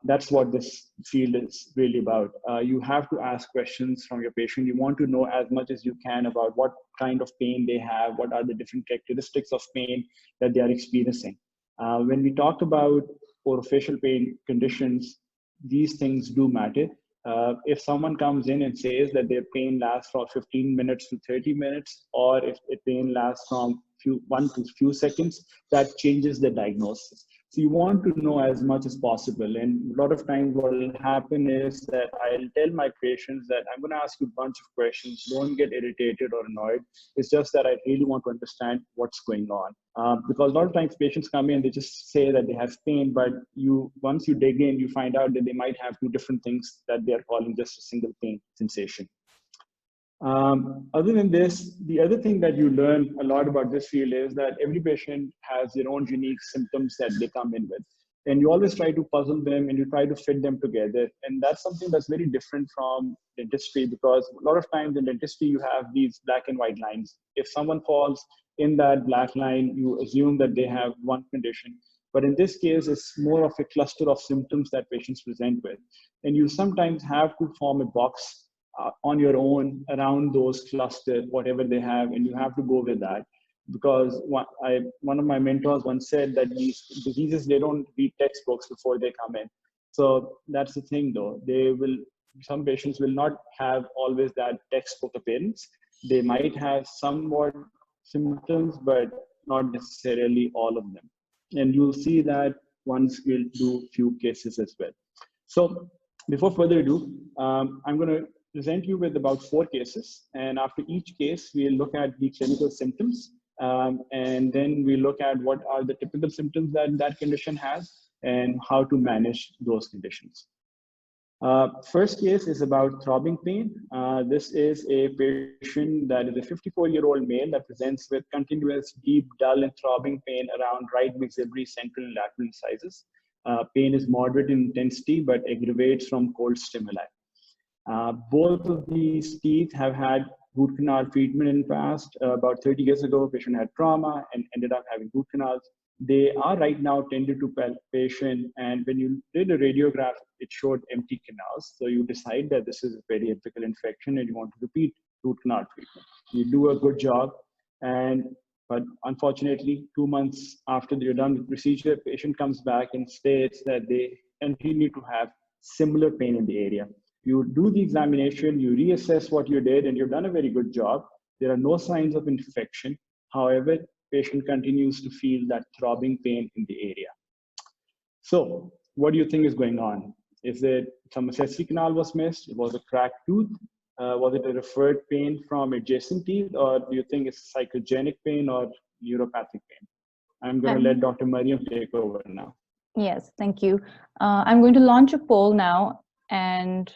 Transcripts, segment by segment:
That's what this field is really about. You have to ask questions from your patient. You want to know as much as you can about what kind of pain they have, what are the different characteristics of pain that they are experiencing. When we talk about orofacial pain conditions, these things do matter. If someone comes in and says that their pain lasts from 15 minutes to 30 minutes, or if the pain lasts from 1 to few seconds, that changes the diagnosis. So you want to know as much as possible. And a lot of times what will happen is that I'll tell my patients that I'm going to ask you a bunch of questions. Don't get irritated or annoyed. It's just that I really want to understand what's going on. Because a lot of times patients come in, they just say that they have pain, but once you dig in, you find out that they might have two different things that they are calling just a single pain sensation. Other than this, the other thing that you learn a lot about this field is that every patient has their own unique symptoms that they come in with. And you always try to puzzle them and you try to fit them together. And that's something that's very different from dentistry, because a lot of times in dentistry, you have these black and white lines. If someone falls in that black line, you assume that they have one condition. But in this case, it's more of a cluster of symptoms that patients present with. And you sometimes have to form a box on your own around those clusters, whatever they have, and you have to go with that. Because one of my mentors once said that these diseases, they don't read textbooks before they come in. So that's the thing though. Some patients will not have always that textbook appearance. They might have somewhat symptoms, but not necessarily all of them. And you'll see that once we'll do few cases as well. So before further ado, I'm going to present you with about 4 cases. And after each case, we'll look at the clinical symptoms. And then we look at what are the typical symptoms that that condition has and how to manage those conditions. First case is about throbbing pain. This is a patient that is a 54-year-old male that presents with continuous deep, dull, and throbbing pain around right maxillary, central, and lateral incisors. Pain is moderate in intensity, but aggravates from cold stimuli. Both of these teeth have had root canal treatment in the past. About 30 years ago, a patient had trauma and ended up having root canals. They are right now tended to palpation, and when you did a radiograph, it showed empty canals. So you decide that this is a periapical infection and you want to repeat root canal treatment. You do a good job, but unfortunately, 2 months after you're done with the procedure, patient comes back and states that they continue to have similar pain in the area. You do the examination, you reassess what you did, and you've done a very good job. There are no signs of infection. However, patient continues to feel that throbbing pain in the area. So what do you think is going on? Is it some accessory canal was missed? Was it a cracked tooth? Was it a referred pain from adjacent teeth? Or do you think it's psychogenic pain or neuropathic pain? I'm going to let Dr. Mariam take over now. Yes, thank you. I'm going to launch a poll now, and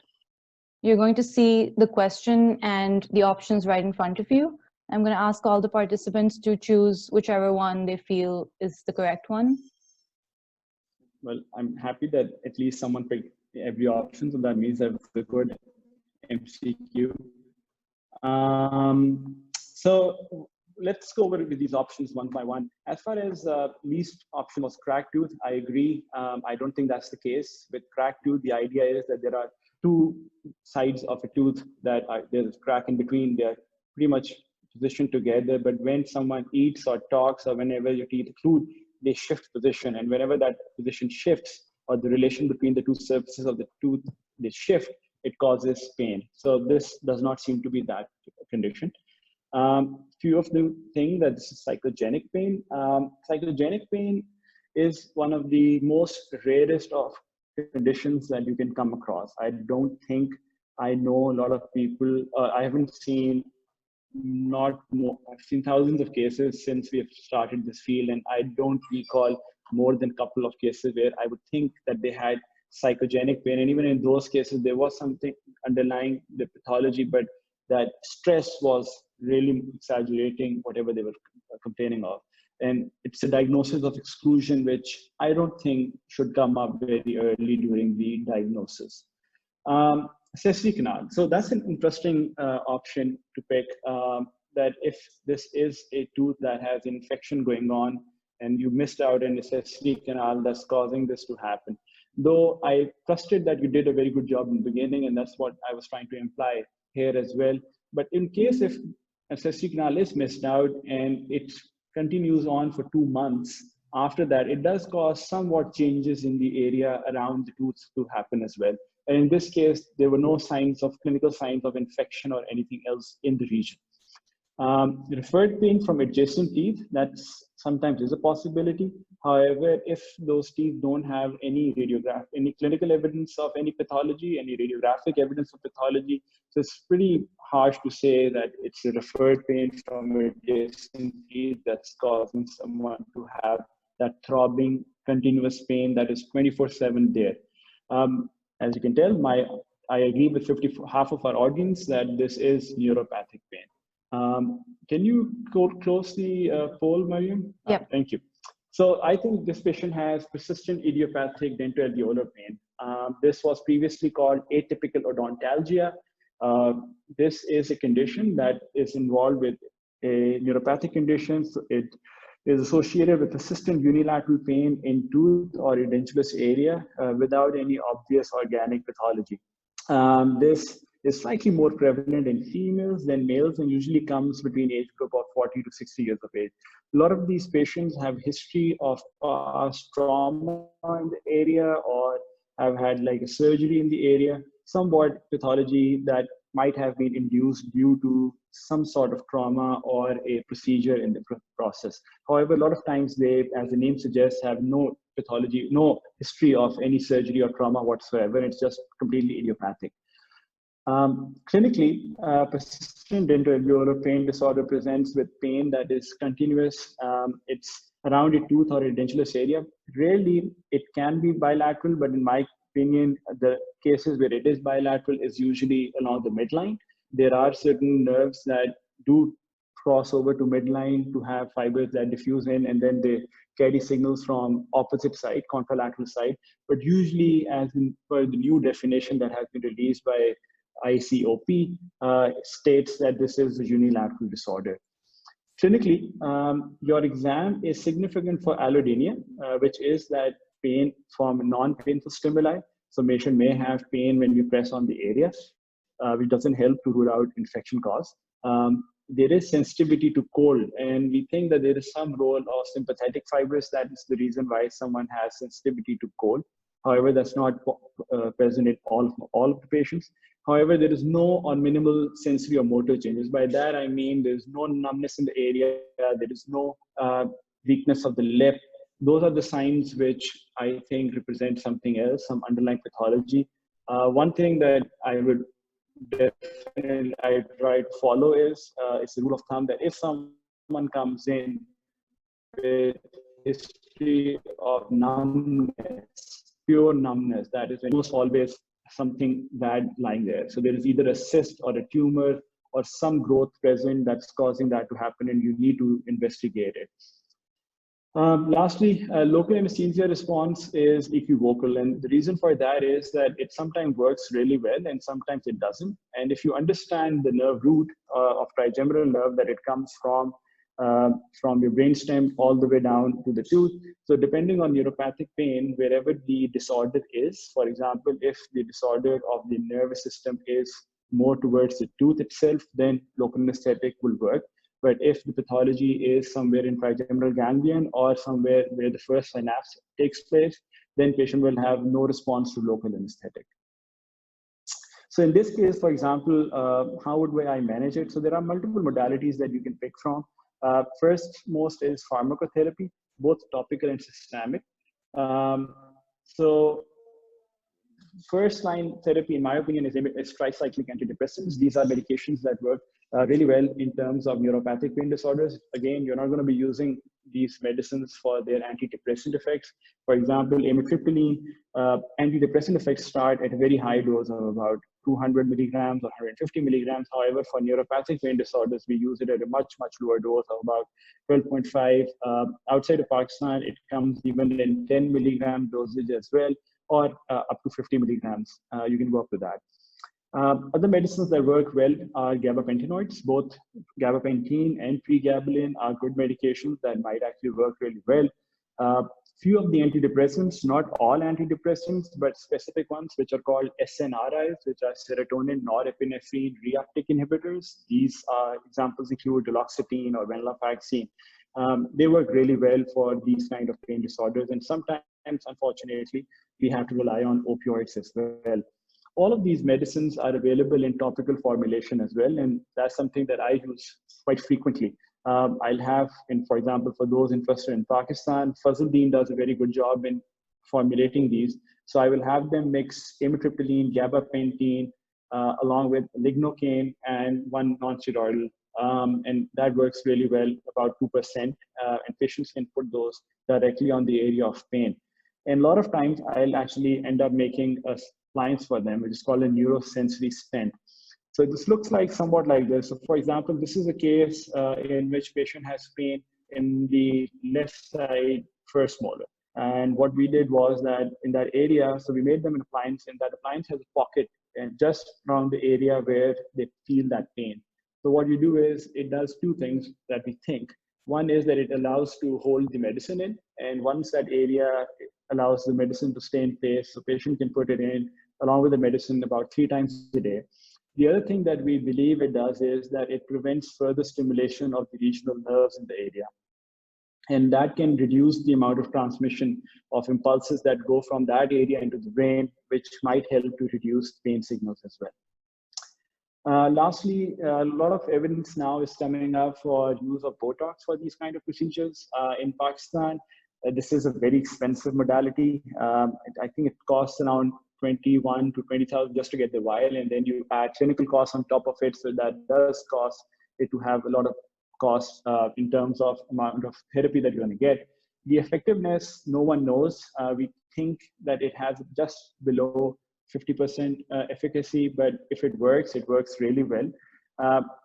you're going to see the question and the options right in front of you. I'm going to ask all the participants to choose whichever one they feel is the correct one. Well, I'm happy that at least someone picked every option, so that means I've a good MCQ. So let's go over with these options one by one. As far as least option was cracked tooth, I agree. I don't think that's the case. With cracked tooth, the idea is that there are 2 sides of a tooth that there's a crack in between. They're pretty much positioned together, but when someone eats or talks or whenever your teeth occlude, they shift position, and whenever that position shifts or the relation between the 2 surfaces of the tooth, they shift, it causes pain. So this does not seem to be that condition. Few of them think that this is psychogenic pain. Psychogenic pain is one of the most rarest of conditions that you can come across. I don't think I know a lot of people, I haven't seen I've seen thousands of cases since we have started this field, and I don't recall more than a couple of cases where I would think that they had psychogenic pain. And even in those cases, there was something underlying the pathology, but that stress was really exaggerating whatever they were complaining of. And it's a diagnosis of exclusion, which I don't think should come up very early during the diagnosis. Accessory canal. So that's an interesting option to pick, that if this is a tooth that has infection going on and you missed out an accessory canal that's causing this to happen. though I trusted that you did a very good job in the beginning, and that's what I was trying to imply here as well. But in case if a cystic canal is missed out and it continues on for 2 months, after that, it does cause somewhat changes in the area around the tooth to happen as well. And in this case, there were no clinical signs of infection or anything else in the region. Referred pain from adjacent teeth, that's sometimes is a possibility. However, if those teeth don't have any any clinical evidence of any pathology, any radiographic evidence of pathology, so it's pretty harsh to say that it's a referred pain from adjacent teeth that's causing someone to have that throbbing, continuous pain that is 24/7 there. As you can tell, I agree with half of our audience that this is neuropathic pain. Can you close the poll, Mariam? Yep. Thank you. So I think this patient has persistent idiopathic dentoalveolar pain. This was previously called atypical odontalgia. This is a condition that is involved with a neuropathic condition. So it is associated with persistent unilateral pain in tooth or edentulous area without any obvious organic pathology. This is slightly more prevalent in females than males and usually comes between age group of 40 to 60 years of age. A lot of these patients have history of past trauma in the area or have had like a surgery in the area, somewhat pathology that might have been induced due to some sort of trauma or a procedure in the process. However, a lot of times they, as the name suggests, have no pathology, no history of any surgery or trauma whatsoever. It's just completely idiopathic. Clinically, persistent dentoalveolar pain disorder presents with pain that is continuous. It's around a tooth or a dentulous area. Rarely it can be bilateral, but in my opinion, the cases where it is bilateral is usually along the midline. There are certain nerves that do cross over to midline to have fibers that diffuse in, and then they carry signals from opposite side, contralateral side. But usually, as in per the new definition that has been released by ICOP, states that this is a unilateral disorder. Clinically, your exam is significant for allodynia, which is that pain from non-painful stimuli. So patient may have pain when you press on the area, which doesn't help to rule out infection cause. There is sensitivity to cold, and we think that there is some role of sympathetic fibers. That is the reason why someone has sensitivity to cold. However, that's not present in all of the patients. However, there is no or minimal sensory or motor changes. By that, I mean there's no numbness in the area, there is no weakness of the lip. Those are the signs which I think represent something else, some underlying pathology. One thing that I would definitely try to follow is, it's the rule of thumb that if someone comes in with history of numbness, pure numbness, that is almost always something bad lying there. So there is either a cyst or a tumor or some growth present that's causing that to happen, and you need to investigate it. Lastly, local anesthesia response is equivocal, and the reason for that is that it sometimes works really well and sometimes it doesn't. And if you understand the nerve root of trigeminal nerve, that it comes from your brainstem all the way down to the tooth. So depending on neuropathic pain, wherever the disorder is, for example, if the disorder of the nervous system is more towards the tooth itself, then local anesthetic will work. But if the pathology is somewhere in trigeminal ganglion or somewhere where the first synapse takes place, then patient will have no response to local anesthetic. So in this case, for example, how would I manage it? So there are multiple modalities that you can pick from. First most is pharmacotherapy, both topical and systemic. So first line therapy, in my opinion, is tricyclic antidepressants. These are medications that work really well in terms of neuropathic pain disorders. Again, you're not going to be using these medicines for their antidepressant effects. For example, amitriptyline, antidepressant effects start at a very high dose of about 200 milligrams or 150 milligrams. However, for neuropathic pain disorders, we use it at a much, much lower dose of about 12.5. Outside of Pakistan, it comes even in 10 milligram dosage as well, or up to 50 milligrams. You can go up to that. Other medicines that work well are gabapentinoids. Both gabapentin and pregabalin are good medications that might actually work really well. Few of the antidepressants, not all antidepressants, but specific ones, which are called SNRIs, which are serotonin norepinephrine reuptake inhibitors. These examples include duloxetine or venlafaxine. They work really well for these kind of pain disorders, and sometimes, unfortunately, we have to rely on opioids as well. All of these medicines are available in topical formulation as well, and that's something that I use quite frequently. I'll have, for example, for those interested in Pakistan, Fazldeen does a very good job in formulating these. So I will have them mix amitriptyline, gabapentin, along with lignocaine and one non-steroidal. And that works really well, about 2%. And patients can put those directly on the area of pain. And a lot of times I'll actually end up making a appliance for them, which is called a neurosensory stent. So this looks like somewhat like this. So for example, this is a case in which patient has pain in the left side first molar. And what we did was that in that area, so we made them an appliance, and that appliance has a pocket and just around the area where they feel that pain. So what you do is it does two things that we think. One is that it allows to hold the medicine in, and once that area allows the medicine to stay in place, so patient can put it in along with the medicine about 3 times a day. The other thing that we believe it does is that it prevents further stimulation of the regional nerves in the area. And that can reduce the amount of transmission of impulses that go from that area into the brain, which might help to reduce pain signals as well. Lastly, a lot of evidence now is coming up for use of Botox for these kind of procedures. In Pakistan, this is a very expensive modality. I think it costs around 21 to 20,000 just to get the vial, and then you add clinical costs on top of it. So that does cost it to have a lot of costs in terms of amount of therapy that you're going to get. The effectiveness, no one knows. We think that it has just below 50% efficacy, but if it works really well.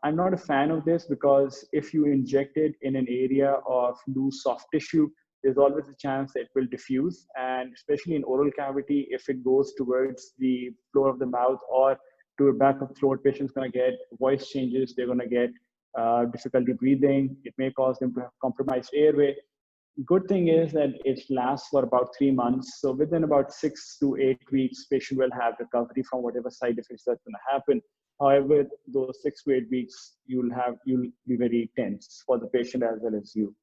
I'm not a fan of this because if you inject it in an area of loose soft tissue, there's always a chance that it will diffuse. And especially in oral cavity, if it goes towards the floor of the mouth or to the back of the throat, patient's going to get voice changes. They're going to get difficulty breathing. It may cause them to have compromised airway. Good thing is that it lasts for about 3 months. So within about 6 to 8 weeks, patient will have recovery from whatever side effects that's going to happen. However, those 6 to 8 weeks, you'll be very tense for the patient as well as you.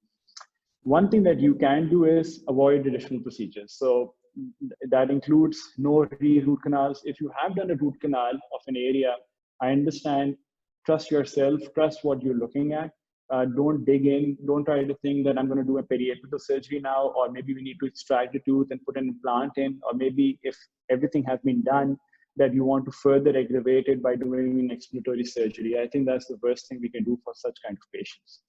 One thing that you can do is avoid additional procedures. So that includes no root canals. If you have done a root canal of an area, I understand, trust yourself, trust what you're looking at. Don't dig in. Don't try to think that I'm going to do a periapital surgery now, or maybe we need to extract the tooth and put an implant in, or maybe if everything has been done, that you want to further aggravate it by doing an exploratory surgery. I think that's the worst thing we can do for such kind of patients.